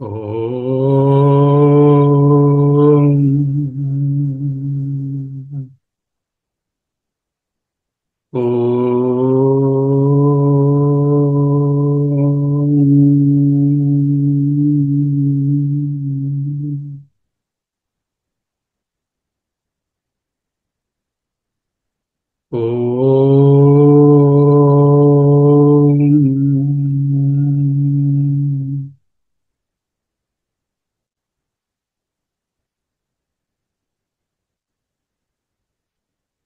ఓం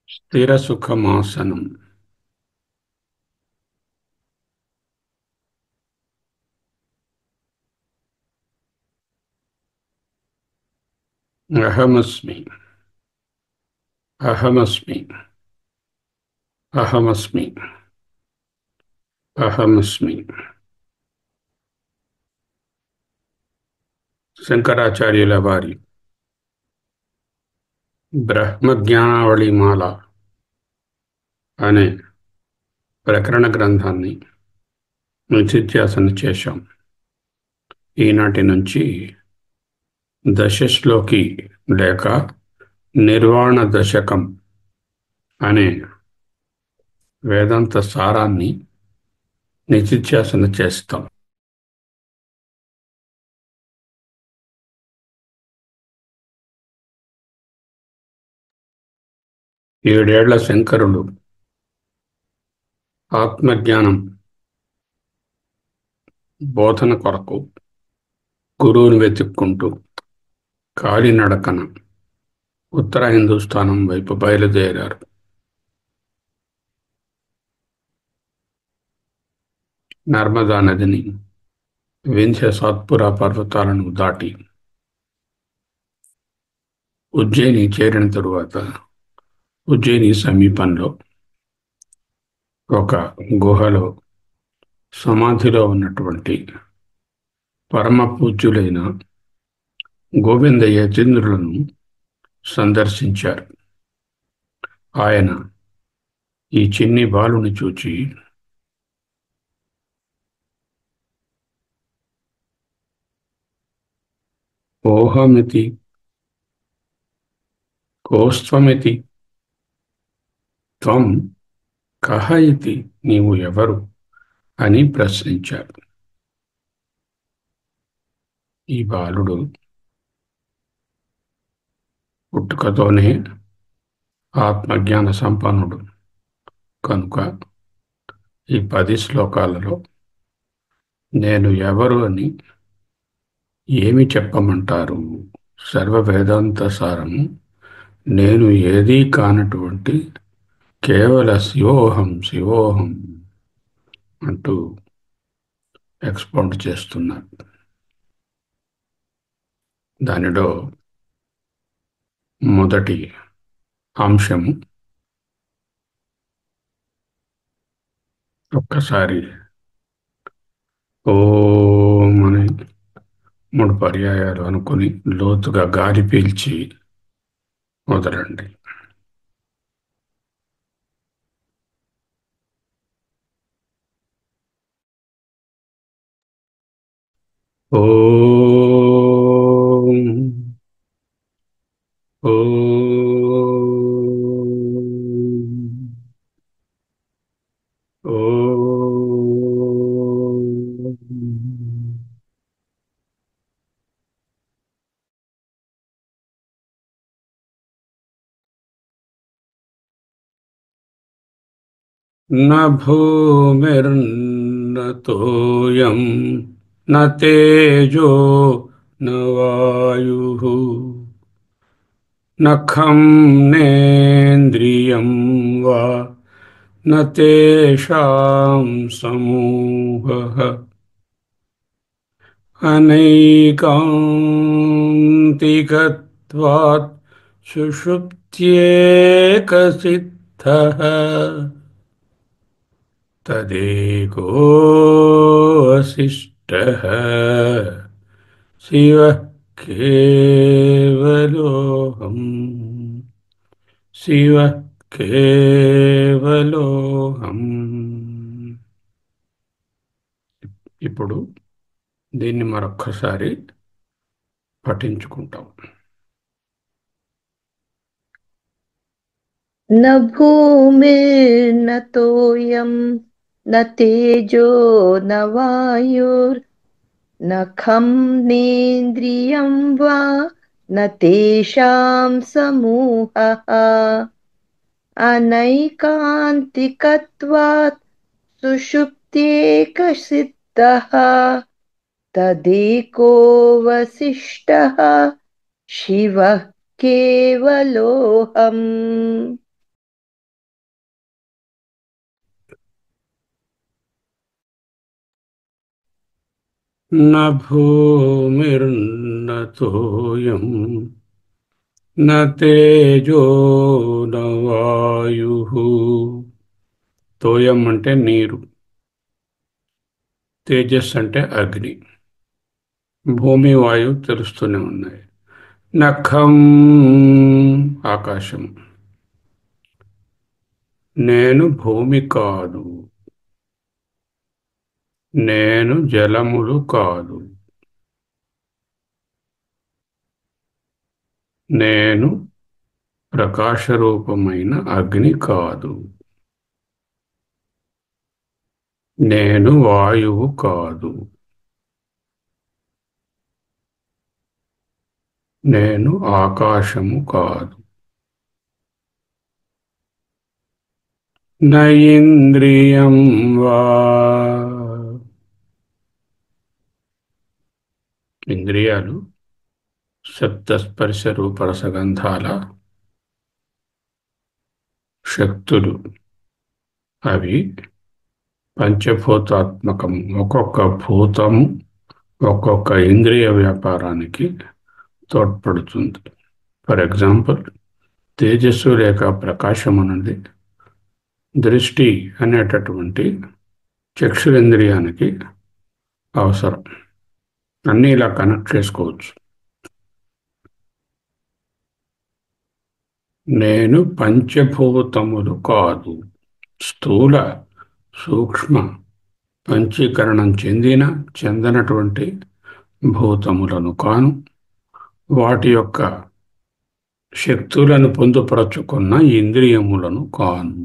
స్థిర సుఖమాసనం. అహమస్మి. అహమస్మి. అహమస్మి. అహమస్మి. శంకరాచార్యుల వారి బ్రహ్మజ్ఞానావళిమాల అనే ప్రకరణ గ్రంథాన్ని నిధిధ్యాసన చేశాం. ఈనాటి నుంచి దశశ్లోకి లేక నిర్వాణ దశకం అనే వేదాంత సారాన్ని నిధిధ్యాసన చేస్తాం. ఏడేళ్ల శంకరులు ఆత్మజ్ఞానం బోధన కొరకు గురువుని వెతుక్కుంటూ కాలినడకన ఉత్తర హిందూస్థానం వైపు బయలుదేరారు. నర్మదా నదిని, వింధ్య సాత్పురా పర్వతాలను దాటి ఉజ్జయిని చేరిన తరువాత ఉజ్జయిని సమీపంలో ఒక గుహలో సమాధిలో ఉన్నటువంటి పరమ పూజ్యులైన గోవింద యతీంద్రులను సందర్శించారు. ఆయన ఈ చిన్ని బాలుని చూచి, ఓహమితి కోస్త్వమితి త్వం కహ ఇతి, నీవు ఎవరు అని ప్రశ్నించారు. ఈ బాలుడు పుట్టుకతోనే ఆత్మజ్ఞాన సంపన్నుడు కనుక ఈ 10 శ్లోకాలలో నేను ఎవరు అని ఏమి చెప్పమంటారు? సర్వ వేదాంత సారము నేను ఏదీ కానటువంటి కేవల శివోహం శివోహం అంటూ ఎక్స్పౌండ్ చేస్తున్నారు. దానిలో మొదటి అంశము ఒక్కసారి ఓం అని 3 పర్యాయాలు అనుకుని లోతుగా గాలి పీల్చి వదలండి. ఓం ఓం ఓం. న భూమిర్న తోయం న తేజో న వాయుః న ఖం నేంద్రియం వా న తేషాం సమూహః అనైకాంతికత్వాత్ సుషుప్త్యేకసిద్ధః తదేకో వశిష్ఠః శివః కేవలోహం శివః కేవలోహం. ఇప్పుడు దీన్ని మరొక్కసారి పఠించుకుంటాం. न भूमिर्न तोयं न तेजो न वायुर्न खं नेन्द्रियं वा न तेषां समूहः अनैकान्तिकत्वात् सुषुप्त्येकसिद्धः तदेको वसिष्ठः शिवः केवलोऽहम्. न भूमिर्न तोयं न తేజో న వాయుః. తోయం అంటే నీరు, తేజస్ అంటే అగ్ని, భూమి వాయువు తెలుస్తూనే ఉన్నాయి. నఖం ఆకాశం. నేను భూమి కాదు, నేను జలములు కాదు, నేను ప్రకాశరూపమైన అగ్ని కాదు, నేను వాయువు కాదు, నేను ఆకాశము కాదు. న ఇంద్రియం వా. ఇంద్రియాలు శబ్దస్పర్శ రూపరసగంధాల శక్తులు. అవి పంచభూతాత్మకం. ఒక్కొక్క భూతము ఒక్కొక్క ఇంద్రియ వ్యాపారానికి తోడ్పడుతుంది. ఫర్ ఎగ్జాంపుల్, తేజస్సు లేక ప్రకాశం అన్నది దృష్టి అనేటటువంటి చక్షురేంద్రియానికి అవసరం. అన్నీ ఇలా కనెక్ట్ చేసుకోవచ్చు. నేను పంచభూతములు కాదు, స్థూల సూక్ష్మ పంచీకరణం చెందనటువంటి భూతములను కాను, వాటి యొక్క శక్తులను పొందుపరచుకున్న ఇంద్రియములను కాను.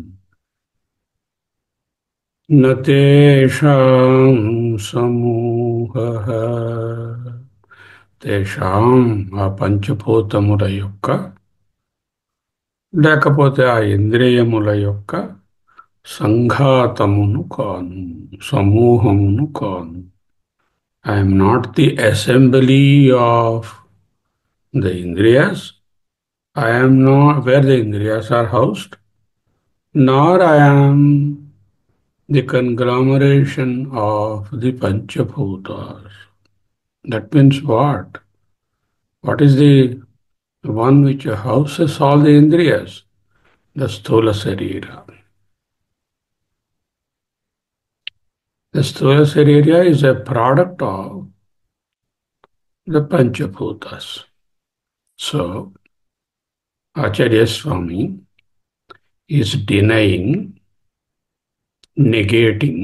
న తేషాం సమూహః. తేషాం ఆ పంచభూతముల యొక్క లేకపోతే ఆ ఇంద్రియముల యొక్క సంఘాతమును కాను, సమూహమును కాను. I'm not the assembly of the ఇంద్రియాస్. I am not where the Indriyas are housed, nor I am the conglomeration of the Panchabhutas. That means what? What is the one which houses all the Indriyas? The Sthula Sarira. The Sthula Sarira is a product of the Panchabhutas. So, Acharya Swami is denying, negating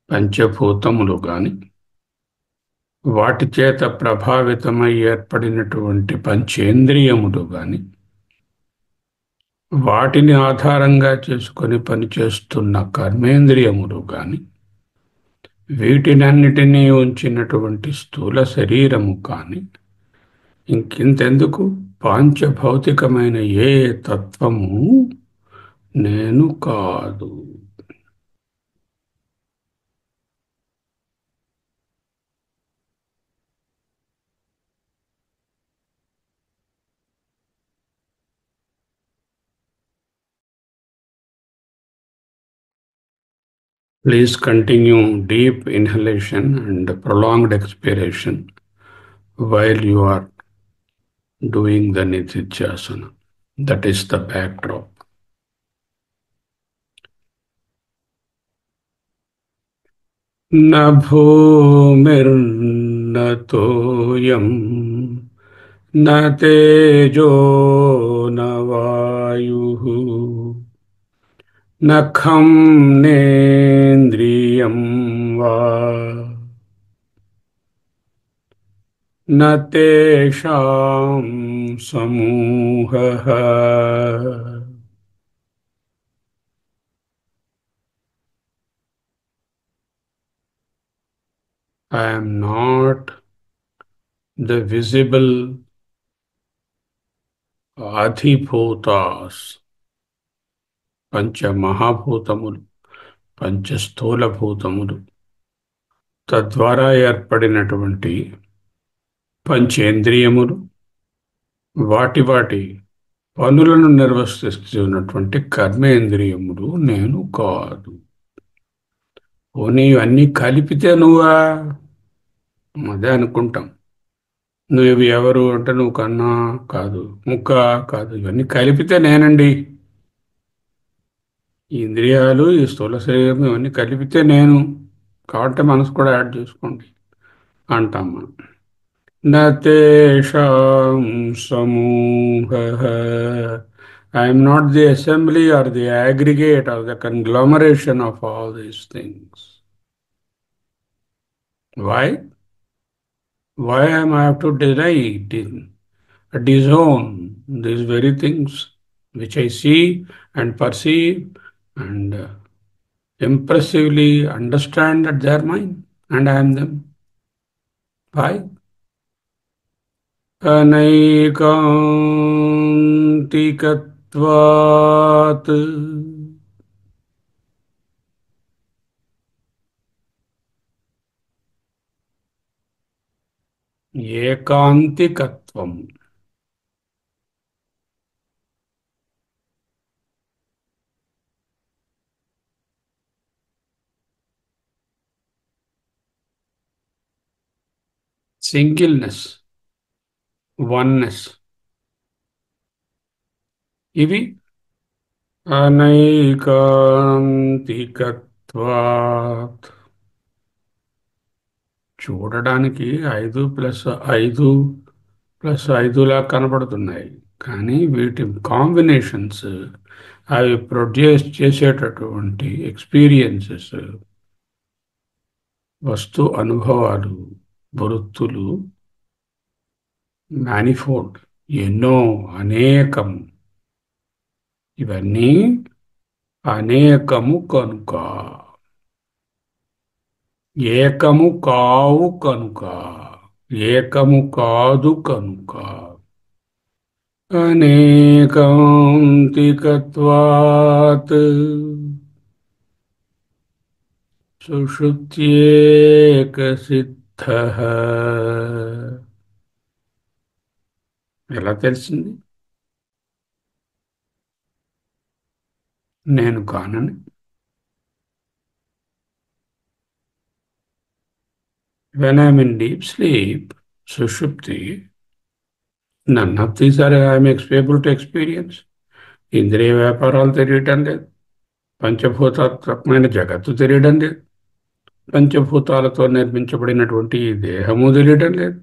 పంచభూతములు గాని, వాటి చేత ప్రభావితమై ఏర్పడినటువంటి పంచేంద్రియములు గాని, వాటిని ఆధారంగా చేసుకొని పనిచేస్తున్న కర్మేంద్రియములు గాని, వీటినన్నిటినీ ఉంచినటువంటి స్థూల శరీరము కాని, ఇంకెంతెందుకు పాంచభౌతికమైన ఏ తత్వము నేను కాదు. Please continue deep inhalation and prolonged expiration while you are doing the Nididhyasana. That is the backdrop. न भूमिर्न तोयं न तेजो न वायुः నఖం నేంద్రియం వా న తేషాం సమూహః. I am not the visible అధిభూతాస్, పంచమహాభూతములు, పంచస్థూలభూతములు, తద్వారా ఏర్పడినటువంటి పంచేంద్రియములు, వాటి వాటి పనులను నిర్వర్తిస్తున్నటువంటి కర్మేంద్రియములు నేను కాదు. పోనీ ఇవన్నీ కలిపితే నువ్వా? అదే అనుకుంటాం. నువ్వు ఎవరు అంటే నువ్వు కన్నా కాదు, ముక్క కాదు, ఇవన్నీ కలిపితే నేనండి. ఈ ఇంద్రియాలు, ఈ స్థూల శరీరం ఇవన్నీ కలిపితే నేను కాబట్టి మనసు కూడా యాడ్ చేసుకోండి అంటాం మనం. నతేషాం సమూహః. I'm not the assembly or the aggregate or the conglomeration of all these things. Why why am I have to deny, disown these very things which I see and perceive and impressively understand that they are mine and I am them. Why? అనైకాంతికత్వాత్. ఏకాంతికత్వం. Singleness, oneness. ఇవి అనైకాంతికత్వాత్. చూడడానికి 5+5+5లా కనబడుతున్నాయి, కానీ వీటి combinations, అవి produce చేసేటటువంటి ఎక్స్పీరియన్సెస్, వస్తు అనుభవాలు, వృత్తులు మ్యానిఫోల్డ్, ఎన్నో, అనేకం. ఇవన్నీ అనేకము కనుక, ఏకము కావు కనుక, ఏకము కాదు కనుక. అనేకాంతికత్వాత్ సుషుప్త్యేక సిద్ధః. ఎలా తెలిసింది నేను కానని? When I am in deep sleep, sushupti, none of these are I am able to experience. ఇంద్రియ వ్యాపారాలు తెలియటం లేదు, పంచభూతాత్మకమైన జగత్తు తెలియడం లేదు, పంచభూతాలతో నిర్మించబడినటువంటి ఈ దేహము తెలియటం లేదు.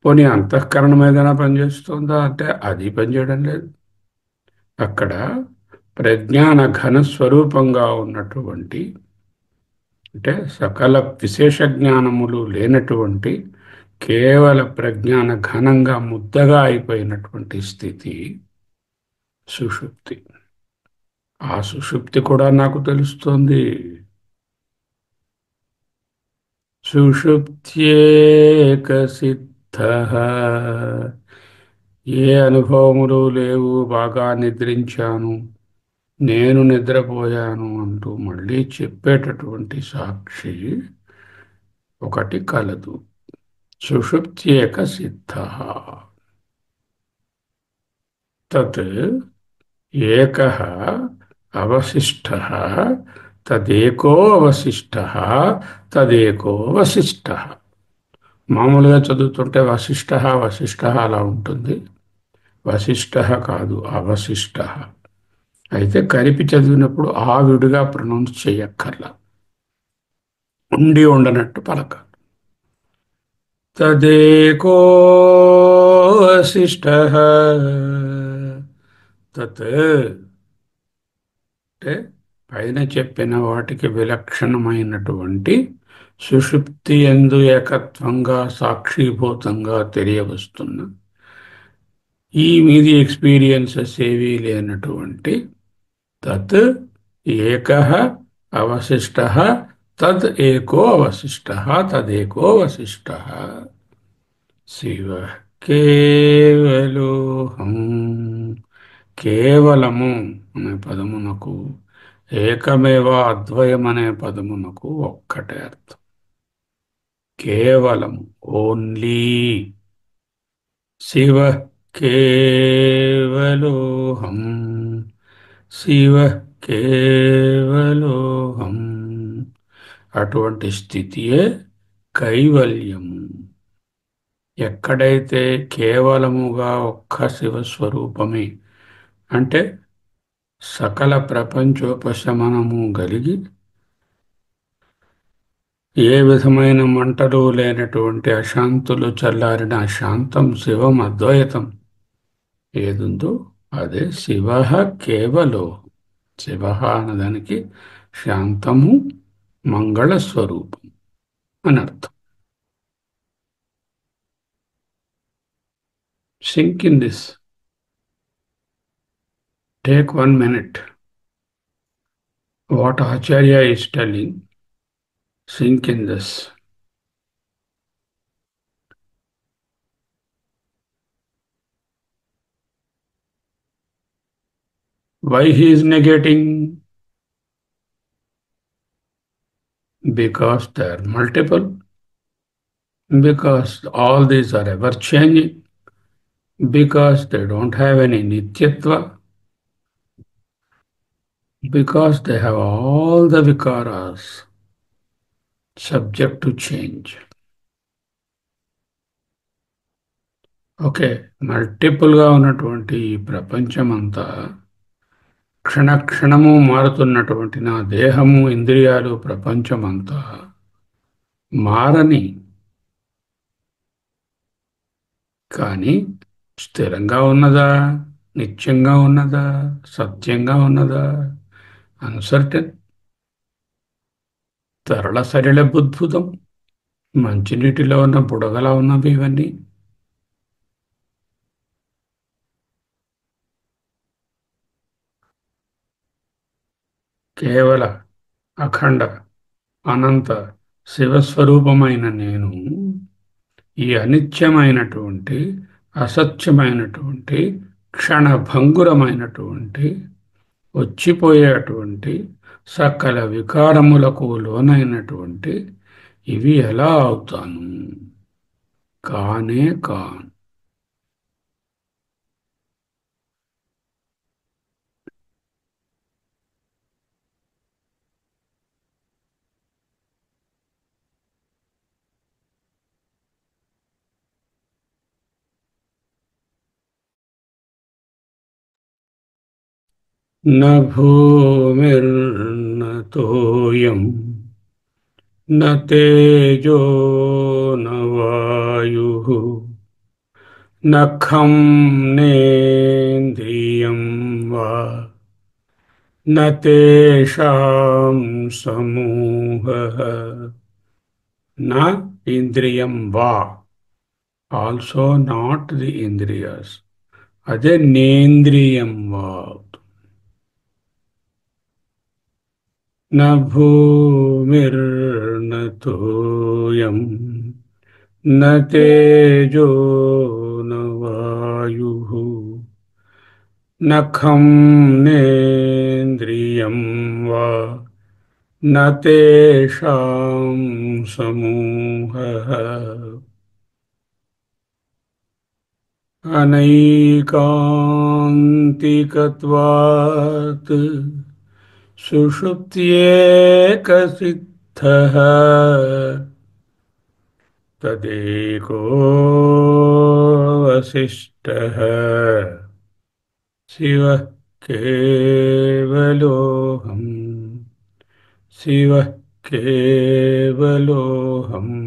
పోనీ అంతఃకరణం ఏదైనా పనిచేస్తుందా అంటే అది పనిచేయడం లేదు. అక్కడ ప్రజ్ఞాన ఘన స్వరూపంగా ఉన్నటువంటి, అంటే సకల విశేష జ్ఞానములు లేనటువంటి కేవల ప్రజ్ఞాన ఘనంగా ముద్దగా అయిపోయినటువంటి స్థితి సుషుప్తి. ఆ సుషుప్తి కూడా నాకు తెలుస్తోంది. సుషుప్త్యేక సిద్ధః. ఏ అనుభవములు లేవు, బాగా నిద్రించాను, నేను నిద్రపోయాను అంటూ మళ్ళీ చెప్పేటటువంటి సాక్షి ఒకటి కలదు. సుషుప్త్యేక సిద్ధః. తత్ ఏకః అవశిష్టః, తదేకో అవశిష్టః, తదేకో వశిష్టః. మామూలుగా చదువుతుంటే వశిష్టః వశిష్టః అలా ఉంటుంది. వశిష్టః కాదు, అవశిష్టః. అయితే కలిపి చదివినప్పుడు ఆ విడిగా ప్రొనౌన్స్ చేయక్కర్లా, ఉండి ఉండనట్టు పలక. తదేకో వశిష్టః. తత్ అంటే పైన చెప్పిన వాటికి విలక్షణమైనటువంటి సుషుప్తి యందు ఏకత్వంగా సాక్షిభూతంగా తెలియవస్తున్న ఈ మీది ఎక్స్పీరియన్సెస్ ఏవీ లేనటువంటి తత్ ఏకః అవశిష్టः తద్ ఏకో అవశిష్టः తదేకో వశిష్టः శివః కేవలోహం. కేవలము అనే పదమునకు ఏకమేవ అద్వయం అనే పదమునకు ఒక్కటే అర్థం. కేవలము, ఓన్లీ. శివ కేవలోహం, శివ కేవలోహం. అటువంటి స్థితియే కైవల్యము. ఎక్కడైతే కేవలముగా ఒక్క శివస్వరూపమే అంటే సకల ప్రపంచోపశమనము కలిగి ఏ విధమైన మంటలు లేనటువంటి అశాంతులు చల్లారిన శాంతం శివం అద్వైతం ఏదుందో అదే శివ కేవలో. శివ అన్నదానికి శాంతము మంగళ స్వరూపం అని అర్థం. Sync in this. Take 1 minute. What Acharya is telling, sink in this. Why he is negating? Because they are multiple, because all these are ever changing, because they don't have any nityatva, because they have all the vikaras subject to change. Okay, మల్టిపుల్గా ఉన్నటువంటి ఈ ప్రపంచమంతా క్షణక్షణము మారుతున్నటువంటి నా దేహము, ఇంద్రియాలు, ప్రపంచమంతా మారని, కానీ స్థిరంగా ఉన్నదా, నిత్యంగా ఉన్నదా, సత్యంగా ఉన్నదా? అన్సర్టెన్. తరళ సరళ బుద్భుతం. మంచినీటిలో ఉన్న బుడగలా ఉన్నవి ఇవన్నీ. కేవల అఖండ అనంత శివస్వరూపమైన నేను ఈ అనిత్యమైనటువంటి, అసత్యమైనటువంటి, క్షణభంగురమైనటువంటి, వచ్చిపోయేటువంటి సకల వికారములకు లోనైనటువంటి ఇవి ఎలా అవుతాను? కానే కాను. न भूमिर्न तोयं न तेजो न वायुः न खं नेन्द्रियं वा न तेषां समूहः. न ఇంద్రియం వా, ఆల్సో నాట్ ది ఇంద్రియాస్. అదే నేంద్రియం వా. न भूमिर्न तोयं न तेजो न वायुः न खं नेन्द्रियं वा न तेषां समूहः. अनैकान्तिकत्वात् सुषुप्त्येकसिद्धः तदेको वसिष्ठः. शिवः केवलोऽहम्, शिवः केवलोऽहम्,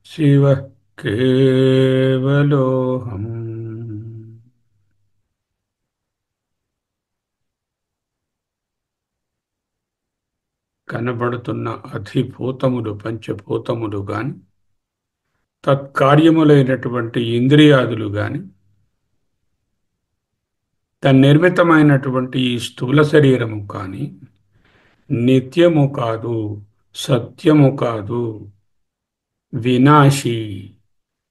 शिवः केवलोऽहम्. కనబడుతున్న అధిభూతములు పంచభూతములు గాని, తత్కార్యములైనటువంటి ఇంద్రియాదులు గాని, తన్నిర్మితమైనటువంటి ఈ స్థూల శరీరము కానీ నిత్యము కాదు, సత్యము కాదు, వినాశీ.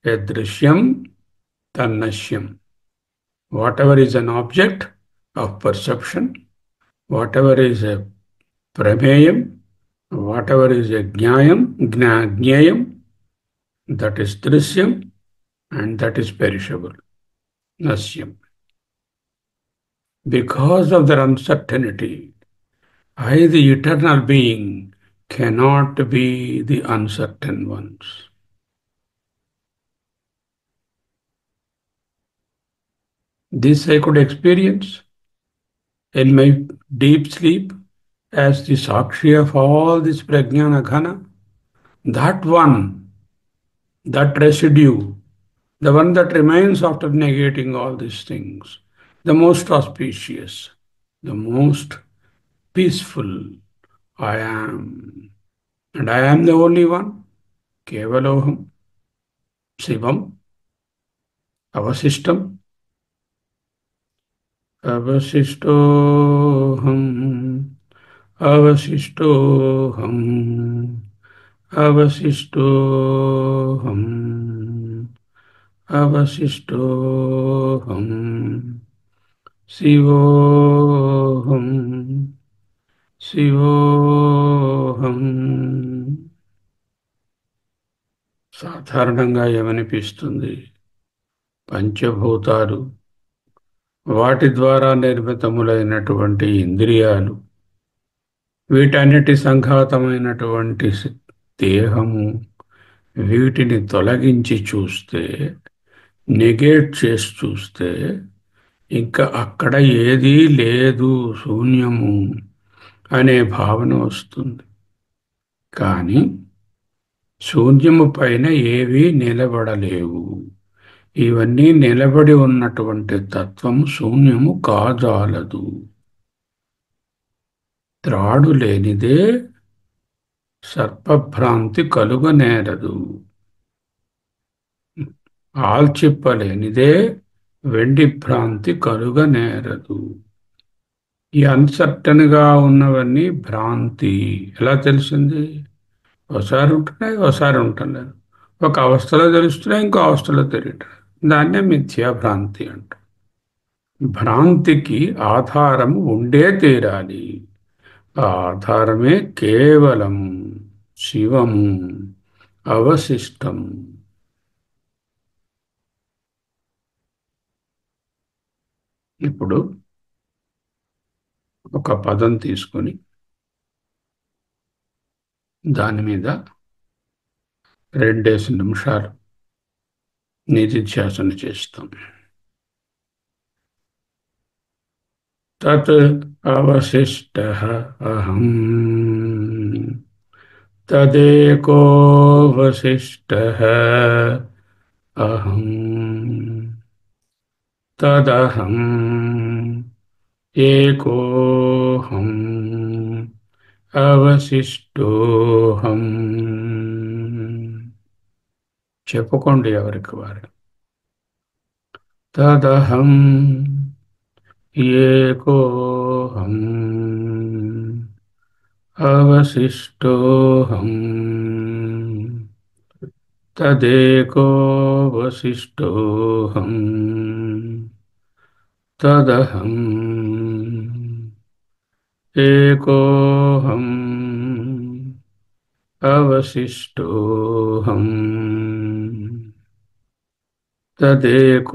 యదృశ్యం తన్నశ్యం. Whatever is an object of perception, whatever is a prameyam, whatever is a jnayam, that is drishyam and that is perishable, nasyam. Because of their uncertainty, I, the eternal being, cannot be the uncertain ones. This I could experience in my deep sleep as the Sakshi of all this Prajnana Ghana. That one, that residue, the one that remains after negating all these things, the most auspicious, the most peaceful, I am. And I am the only one. Kevaloham, Shivam, Avasishtam, Avasishtoham, Avasishtoham, Avasishtoham, Avasishtoham, Shivoham, Shivoham. సాధారణంగా ఏమనిపిస్తుంది? పంచభూతాలు, వాటి ద్వారా నిర్మితములైనటువంటి ఇంద్రియాలు, వీటన్నిటి సంఘాతమైనటువంటి దేహము, వీటిని తొలగించి చూస్తే, నెగేట్ చేసి చూస్తే, ఇంకా అక్కడ ఏదీ లేదు, శూన్యము అనే భావన వస్తుంది. కానీ శూన్యము పైన ఏవీ నిలబడలేవు. ఇవన్నీ నిలబడి ఉన్నటువంటి తత్వం శూన్యము కాజాలదు. త్రాడు లేనిదే సర్పభ్రాంతి కలుగనేరదు. ఆల్చిప్పలేనిదే వెండి భ్రాంతి కలుగనేరదు. ఈ అన్సర్టన్గా ఉన్నవన్నీ భ్రాంతి. ఎలా తెలిసింది? ఒకసారి ఉంటున్నాయి, ఒకసారి ఉంటలేదు. ఒక అవస్థలో తెలుస్తున్నాయి, ఇంకో అవస్థలో తెలియటం. దాన్నే మిథ్యాభ్రాంతి అంట. భ్రాంతికి ఆధారము ఉండే తీరాలి. ఆ ఆధారమే కేవలం శివము, అవశిష్టం. ఇప్పుడు ఒక పదం తీసుకొని దాని మీద 2 నిమిషాలు నిధిధ్యాసన చేస్తాం. తత్ అవశిష్టః అహం, తదేకోవశిష్టః అహం, తదహం ఏకోహం అవశిష్టోహం. చెప్పుకోండి ఎవరికి వారు. తదహం ఏకోహం అవశిష్టోహం, తదేకోవశిష్టోహం, తదహం ఏకోహం అవశిష్టోహం, తదేకోవశిష్టోహం,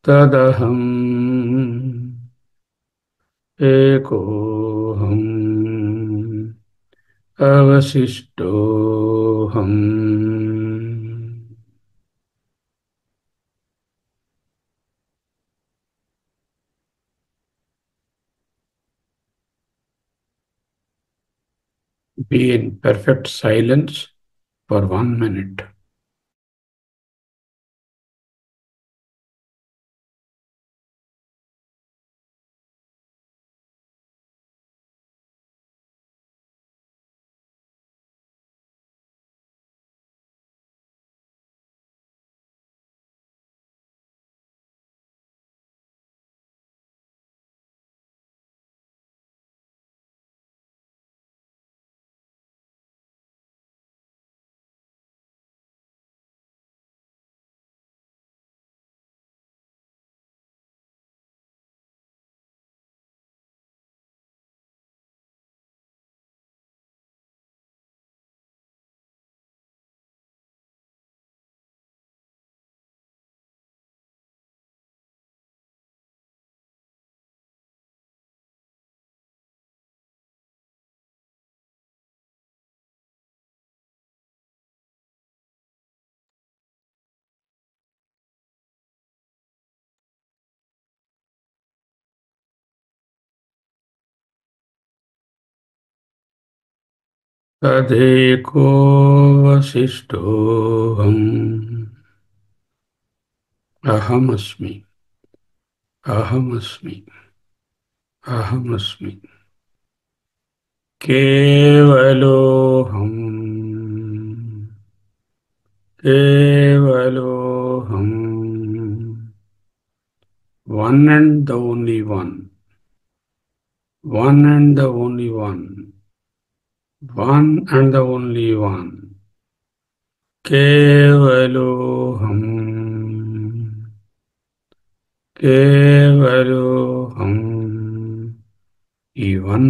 తదహం ఏకోహం అవశిష్టోహం. Be in perfect silence for 1 minute. तदेको वसिष्ठोऽहम् अहमस्मि अहमस्मि अहमस्मि केवलोऽहम् केवलोऽहम् one and the only one and the only one and the only one केवलोऽहम् కేవలోऽహम् ఈ వన్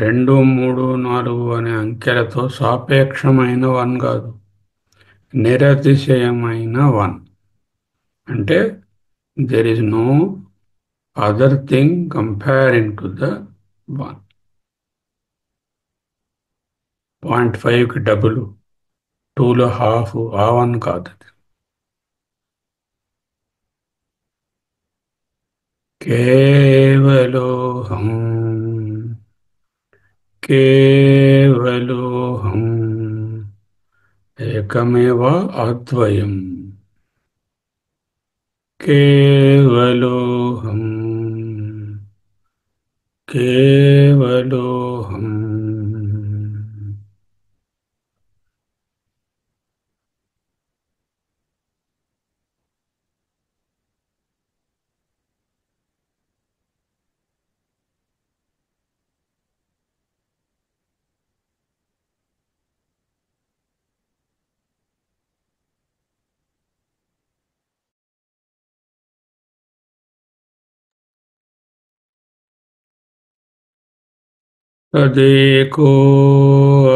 రెండు మూడు నాలుగు అనే అంకెలతో సాపేక్షమైన వన్ కాదు, నిరతిశయమైన వన్. అంటే there is no other thing comparing to the one. 0.5కి డబుల్, 2లో హాఫ్, ఆ వన్ కాదు. కేవలోహం కేవలోహం ఏకమేవ అద్వయం కేవలోహం కేవలోహం. तदेको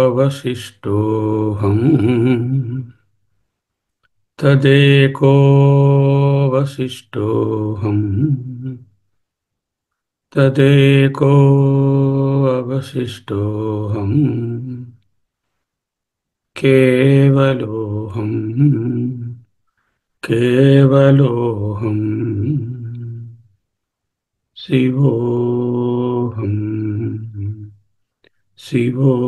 अवशिष्टोऽहम् तदेको अवशिष्टोऽहम् तदेको अवशिष्टोऽहम् केवलोऽहम् केवलोऽहम् शिवोऽहम् शिवोऽहम्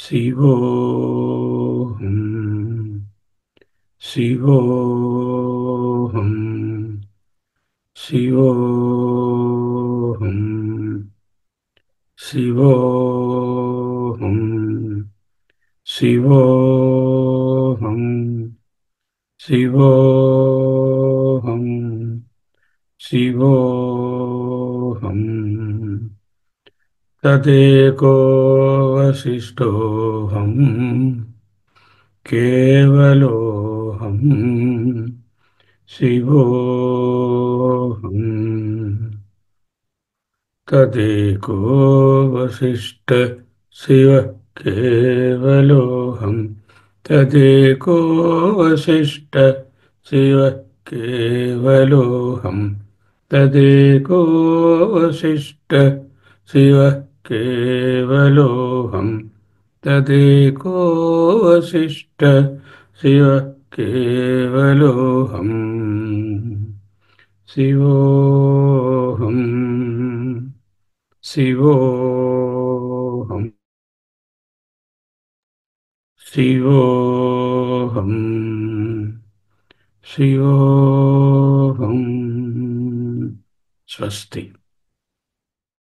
शिवोऽहम् शिवोऽहम् शिवोऽहम् शिवोऽहम् शिवोऽहम् शिवोऽहम् शिवोऽहम् तदेको वसिष्ठोऽहम् केवलोऽहम् शिवोऽहम् तदेको वसिष्ठ शिव केवलोऽहम् तदेको वसिष्ठ शिव केवलोऽहम् तदेको वसिष्ठ शिव केवलोऽहम् तदेको वसिष्ठ शिव केवलोऽहम् शिवोऽहम् शिवोऽहम् शिवोऽहम् शिवोऽहम् स्वस्ति।